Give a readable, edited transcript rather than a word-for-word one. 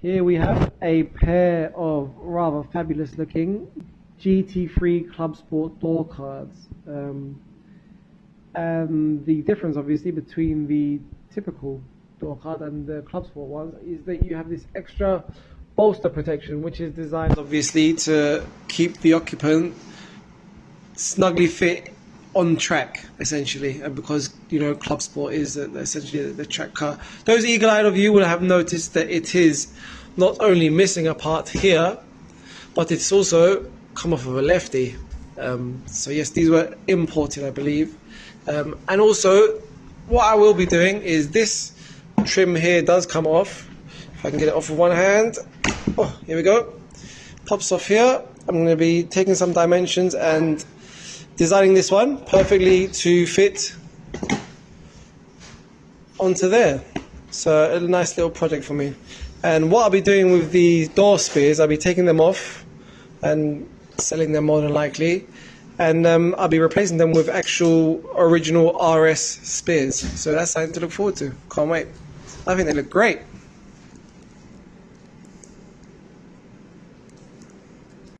Here we have a pair of rather fabulous looking GT3 Clubsport door cards. And the difference obviously between the typical door card and the Clubsport ones is that you have this extra bolster protection, which is designed obviously to keep the occupant snugly fit on track, essentially, and because Clubsport is essentially the track car. Those eagle-eyed of you will have noticed that it is not only missing a part here, but it's also come off of a lefty. So yes, these were imported, I believe. And also, what I will be doing is this trim here does come off. If I can get it off with one hand. Oh, here we go. Pops off here. I'm going to be taking some dimensions and designing this one perfectly to fit onto there. So a nice little project for me. And what I'll be doing with the door spears, I'll be taking them off and selling them more than likely. And I'll be replacing them with actual original RS spears. So that's something to look forward to. Can't wait. I think they look great.